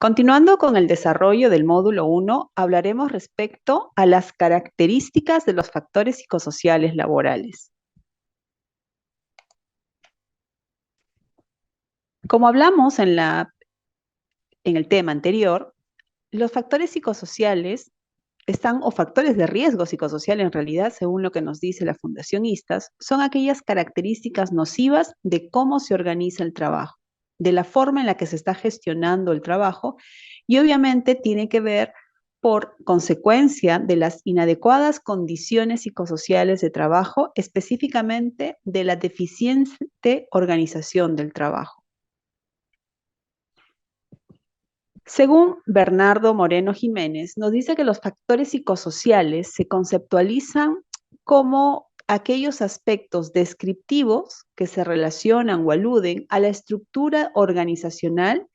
Continuando con el desarrollo del módulo 1, hablaremos respecto a las características de los factores psicosociales laborales. Como hablamos en el tema anterior, los factores psicosociales o factores de riesgo psicosocial en realidad, según lo que nos dice la Fundación ISTAS, son aquellas características nocivas de cómo se organiza el trabajo, de la forma en la que se está gestionando el trabajo y obviamente tiene que ver por consecuencia de las inadecuadas condiciones psicosociales de trabajo, específicamente de la deficiente organización del trabajo. Según Bernardo Moreno Jiménez, nos dice que los factores psicosociales se conceptualizan como aquellos aspectos descriptivos que se relacionan o aluden a la estructura organizacional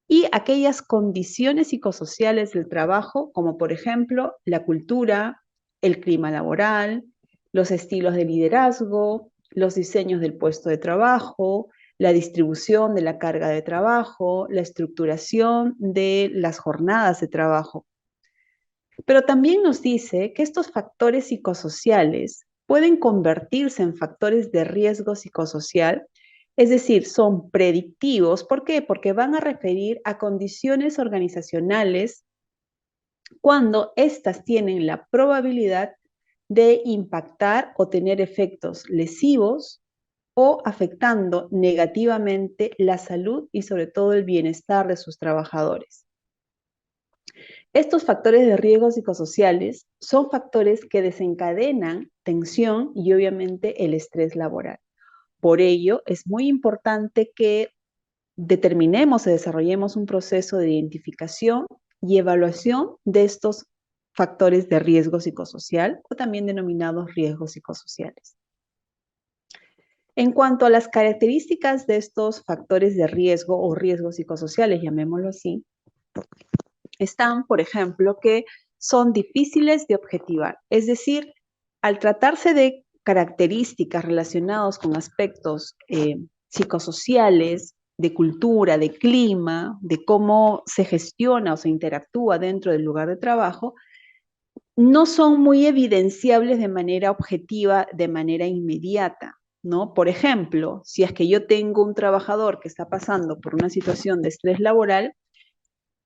y aquellas condiciones psicosociales del trabajo, como por ejemplo la cultura, el clima laboral, los estilos de liderazgo, los diseños del puesto de trabajo, la distribución de la carga de trabajo, la estructuración de las jornadas de trabajo. Pero también nos dice que estos factores psicosociales pueden convertirse en factores de riesgo psicosocial, es decir, son predictivos. ¿Por qué? Porque van a referir a condiciones organizacionales cuando éstas tienen la probabilidad de impactar o tener efectos lesivos o afectando negativamente la salud y sobre todo el bienestar de sus trabajadores. Estos factores de riesgo psicosociales son factores que desencadenan tensión y obviamente el estrés laboral. Por ello, es muy importante que determinemos y desarrollemos un proceso de identificación y evaluación de estos factores de riesgo psicosocial o también denominados riesgos psicosociales. En cuanto a las características de estos factores de riesgo o riesgos psicosociales, llamémoslo así, están, por ejemplo, que son difíciles de objetivar. Es decir, al tratarse de características relacionadas con aspectos psicosociales, de cultura, de clima, de cómo se gestiona o se interactúa dentro del lugar de trabajo, no son muy evidenciables de manera objetiva, de manera inmediata, ¿no? Por ejemplo, si es que yo tengo un trabajador que está pasando por una situación de estrés laboral,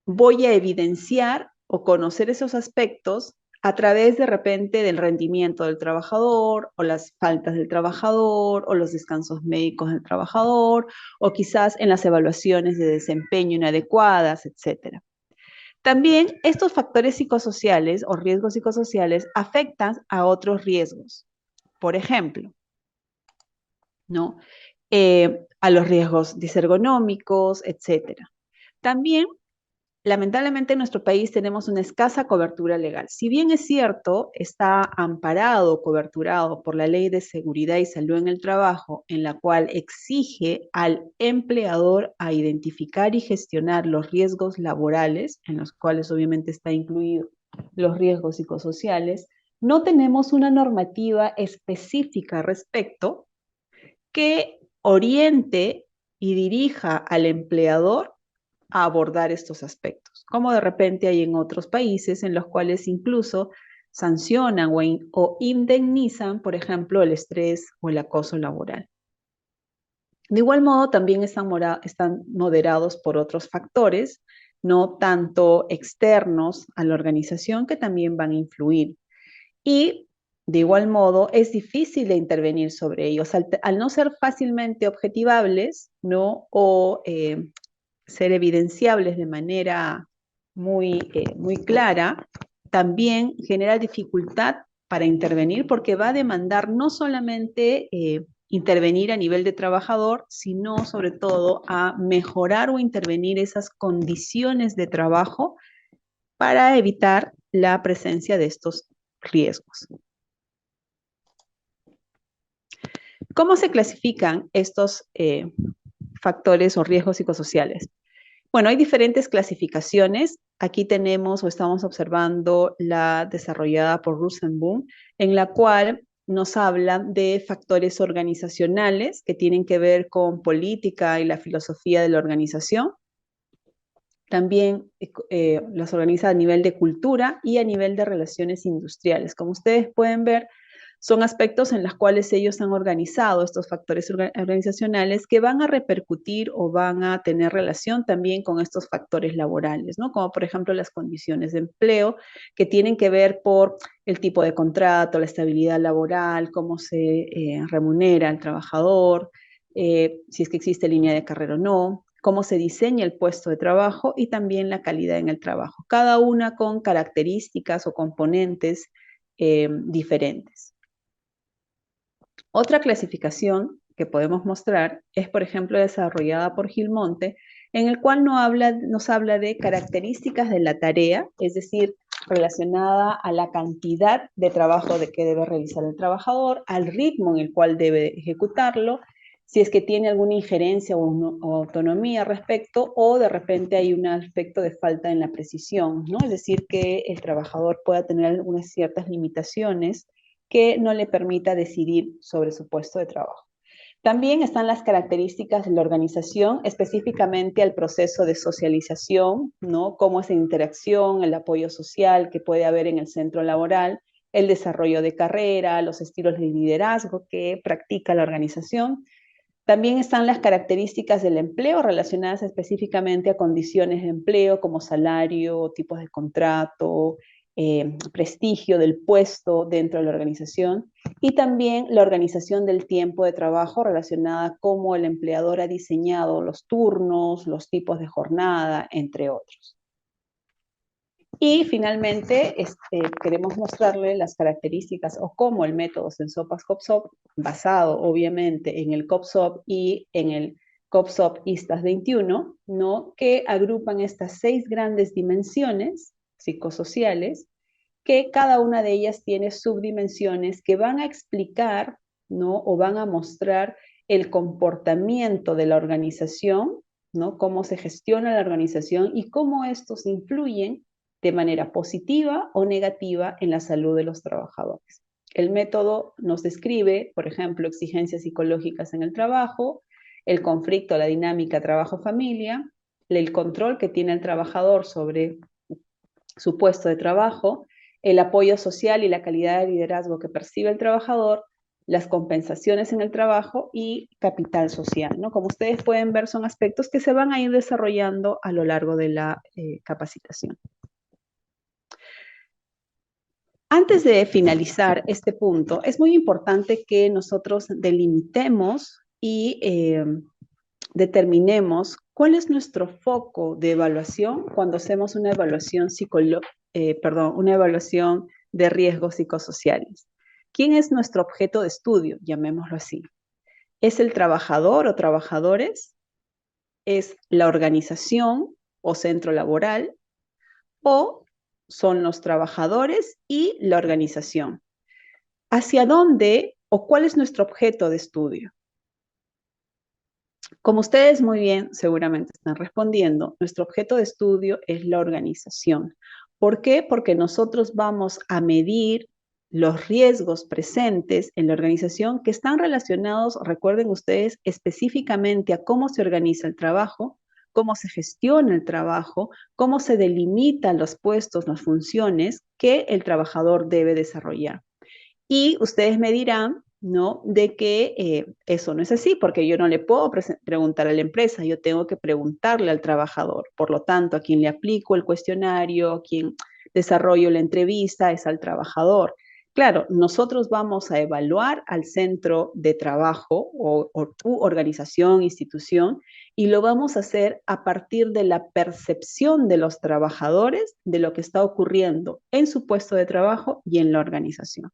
voy a evidenciar o conocer esos aspectos a través de repente del rendimiento del trabajador o las faltas del trabajador o los descansos médicos del trabajador o quizás en las evaluaciones de desempeño inadecuadas, etc. También estos factores psicosociales o riesgos psicosociales afectan a otros riesgos. Por ejemplo, ¿no? A los riesgos disergonómicos, etc. También lamentablemente en nuestro país tenemos una escasa cobertura legal. Si bien es cierto, está amparado, coberturado por la Ley de Seguridad y Salud en el Trabajo, en la cual exige al empleador a identificar y gestionar los riesgos laborales, en los cuales obviamente está incluido los riesgos psicosociales, no tenemos una normativa específica respecto que oriente y dirija al empleador a abordar estos aspectos, como de repente hay en otros países en los cuales incluso sancionan o indemnizan, por ejemplo, el estrés o el acoso laboral. De igual modo, también están moderados por otros factores, no tanto externos a la organización, que también van a influir. Y de igual modo, es difícil de intervenir sobre ellos. Al no ser fácilmente objetivables, ¿no? O ser evidenciables de manera muy clara, también genera dificultad para intervenir porque va a demandar no solamente intervenir a nivel de trabajador, sino sobre todo a mejorar o intervenir esas condiciones de trabajo para evitar la presencia de estos riesgos. ¿Cómo se clasifican estos factores o riesgos psicosociales? Bueno, hay diferentes clasificaciones. Aquí tenemos o estamos observando la desarrollada por Rosenboom, en la cual nos habla de factores organizacionales que tienen que ver con política y la filosofía de la organización. También las organiza a nivel de cultura y a nivel de relaciones industriales. Como ustedes pueden ver, son aspectos en los cuales ellos han organizado estos factores organizacionales que van a repercutir o van a tener relación también con estos factores laborales, ¿no? Como por ejemplo las condiciones de empleo, que tienen que ver por el tipo de contrato, la estabilidad laboral, cómo se remunera al trabajador, si es que existe línea de carrera o no, cómo se diseña el puesto de trabajo y también la calidad en el trabajo, cada una con características o componentes diferentes. Otra clasificación que podemos mostrar es, por ejemplo, desarrollada por Gilmonte, en el cual nos habla de características de la tarea, es decir, relacionada a la cantidad de trabajo que debe realizar el trabajador, al ritmo en el cual debe ejecutarlo, si es que tiene alguna injerencia o autonomía respecto, o de repente hay un aspecto de falta en la precisión, ¿no? Es decir, que el trabajador pueda tener algunas ciertas limitaciones que no le permita decidir sobre su puesto de trabajo. También están las características de la organización, específicamente al proceso de socialización, ¿no? Cómo es la interacción, el apoyo social que puede haber en el centro laboral, el desarrollo de carrera, los estilos de liderazgo que practica la organización. También están las características del empleo relacionadas específicamente a condiciones de empleo como salario, tipos de contrato, prestigio del puesto dentro de la organización y también la organización del tiempo de trabajo relacionada a cómo el empleador ha diseñado los turnos, los tipos de jornada, entre otros. Y finalmente queremos mostrarle las características o cómo el método Sensopas-COPSOP, basado obviamente en el COPSOP y en el COPSOP ISTAS 21, ¿no? Que agrupan estas 6 grandes dimensiones psicosociales, que cada una de ellas tiene subdimensiones que van a explicar, ¿no? O van a mostrar el comportamiento de la organización, ¿no? Cómo se gestiona la organización y cómo estos influyen de manera positiva o negativa en la salud de los trabajadores. El método nos describe, por ejemplo, exigencias psicológicas en el trabajo, el conflicto, la dinámica trabajo-familia, el control que tiene el trabajador sobre su puesto de trabajo, el apoyo social y la calidad de liderazgo que percibe el trabajador, las compensaciones en el trabajo y capital social, ¿no? Como ustedes pueden ver, son aspectos que se van a ir desarrollando a lo largo de la capacitación. Antes de finalizar este punto, es muy importante que nosotros delimitemos y determinemos cuál es nuestro foco de evaluación cuando hacemos una evaluación una evaluación de riesgos psicosociales. ¿Quién es nuestro objeto de estudio? Llamémoslo así. ¿Es el trabajador o trabajadores? ¿Es la organización o centro laboral? ¿O son los trabajadores y la organización? ¿Hacia dónde o cuál es nuestro objeto de estudio? Como ustedes muy bien seguramente están respondiendo, nuestro objeto de estudio es la organización. ¿Por qué? Porque nosotros vamos a medir los riesgos presentes en la organización que están relacionados, recuerden ustedes, específicamente a cómo se organiza el trabajo, cómo se gestiona el trabajo, cómo se delimitan los puestos, las funciones que el trabajador debe desarrollar. Y ustedes me dirán, ¿no? De que eso no es así, porque yo no le puedo preguntar a la empresa, yo tengo que preguntarle al trabajador. Por lo tanto, a quien le aplico el cuestionario, a quien desarrollo la entrevista, es al trabajador. Claro, nosotros vamos a evaluar al centro de trabajo o tu organización, institución, y lo vamos a hacer a partir de la percepción de los trabajadores de lo que está ocurriendo en su puesto de trabajo y en la organización.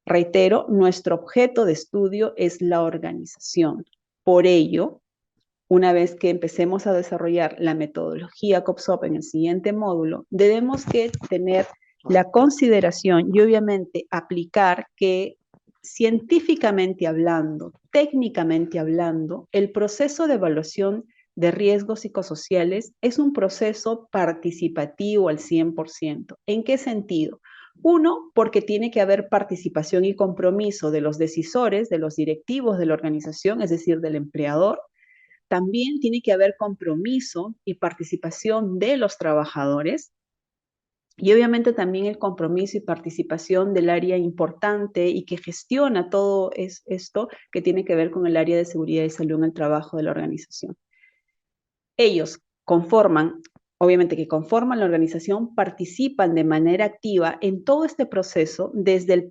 Reitero, nuestro objeto de estudio es la organización. Por ello, una vez que empecemos a desarrollar la metodología COPSOP en el siguiente módulo, debemos que tener la consideración y obviamente aplicar que científicamente hablando, técnicamente hablando, el proceso de evaluación de riesgos psicosociales es un proceso participativo al 100%. ¿En qué sentido? Uno, porque tiene que haber participación y compromiso de los decisores, de los directivos de la organización, es decir, del empleador. también tiene que haber compromiso y participación de los trabajadores y obviamente también el compromiso y participación del área importante y que gestiona todo esto que tiene que ver con el área de seguridad y salud en el trabajo de la organización. Ellos conforman, obviamente que conforman la organización, participan de manera activa en todo este proceso, desde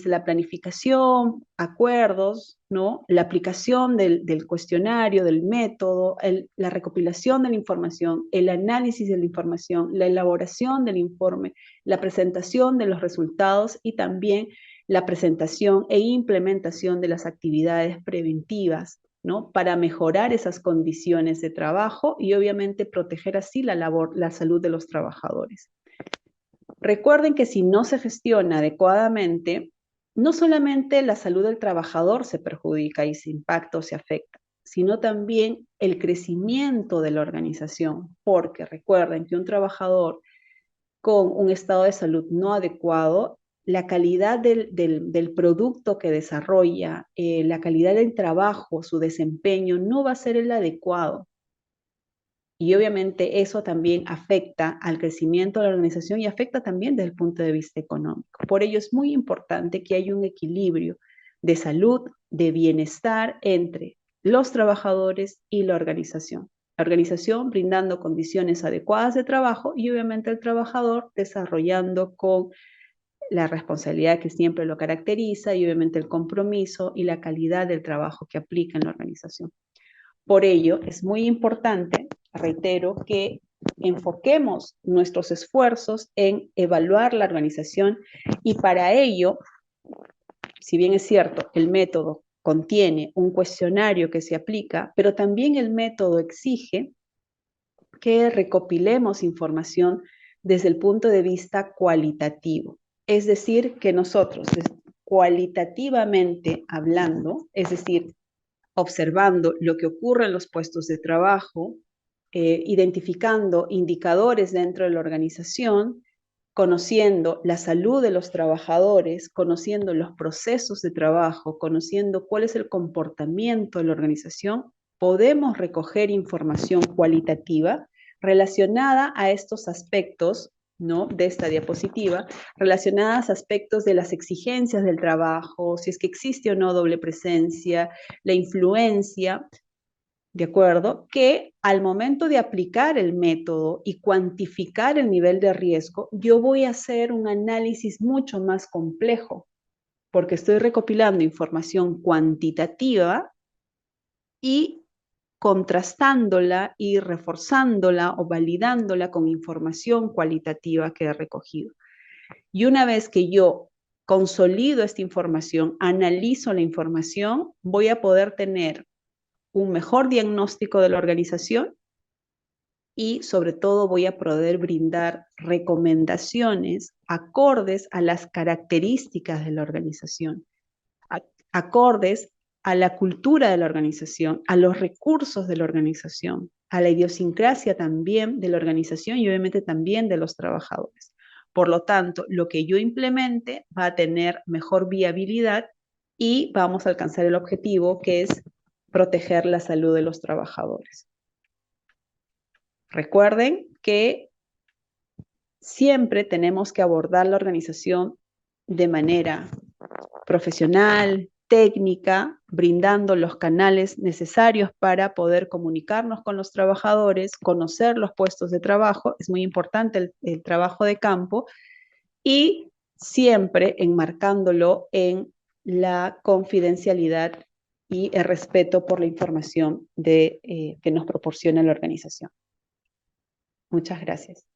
la planificación, acuerdos, ¿no? La aplicación del cuestionario, del método, la recopilación de la información, el análisis de la información, la elaboración del informe, la presentación de los resultados y también la presentación e implementación de las actividades preventivas, ¿no? Para mejorar esas condiciones de trabajo y obviamente proteger así la salud de los trabajadores. Recuerden que si no se gestiona adecuadamente, no solamente la salud del trabajador se perjudica y se impacta o se afecta, sino también el crecimiento de la organización, porque recuerden que un trabajador con un estado de salud no adecuado, la calidad del producto que desarrolla, la calidad del trabajo, su desempeño, no va a ser el adecuado. Y obviamente eso también afecta al crecimiento de la organización y afecta también desde el punto de vista económico. Por ello es muy importante que haya un equilibrio de salud, de bienestar entre los trabajadores y la organización. La organización brindando condiciones adecuadas de trabajo y obviamente el trabajador desarrollando con la responsabilidad que siempre lo caracteriza y obviamente el compromiso y la calidad del trabajo que aplica en la organización. Por ello, es muy importante, reitero, que enfoquemos nuestros esfuerzos en evaluar la organización y para ello, si bien es cierto, el método contiene un cuestionario que se aplica, pero también el método exige que recopilemos información desde el punto de vista cualitativo. Es decir, que nosotros, cualitativamente hablando, es decir, observando lo que ocurre en los puestos de trabajo, identificando indicadores dentro de la organización, conociendo la salud de los trabajadores, conociendo los procesos de trabajo, conociendo cuál es el comportamiento de la organización, podemos recoger información cualitativa relacionada a estos aspectos, ¿no? De esta diapositiva, relacionadas a aspectos de las exigencias del trabajo, si es que existe o no doble presencia, la influencia, ¿de acuerdo? Que al momento de aplicar el método y cuantificar el nivel de riesgo, yo voy a hacer un análisis mucho más complejo, porque estoy recopilando información cuantitativa y contrastándola y reforzándola o validándola con información cualitativa que he recogido. Y una vez que yo consolido esta información, analizo la información, voy a poder tener un mejor diagnóstico de la organización y sobre todo voy a poder brindar recomendaciones acordes a las características de la organización, acordes a la cultura de la organización, a los recursos de la organización, a la idiosincrasia también de la organización y obviamente también de los trabajadores. Por lo tanto, lo que yo implemente va a tener mejor viabilidad y vamos a alcanzar el objetivo que es proteger la salud de los trabajadores. Recuerden que siempre tenemos que abordar la organización de manera profesional, técnica, brindando los canales necesarios para poder comunicarnos con los trabajadores, conocer los puestos de trabajo, es muy importante el trabajo de campo, y siempre enmarcándolo en la confidencialidad y el respeto por la información que nos proporciona la organización. Muchas gracias.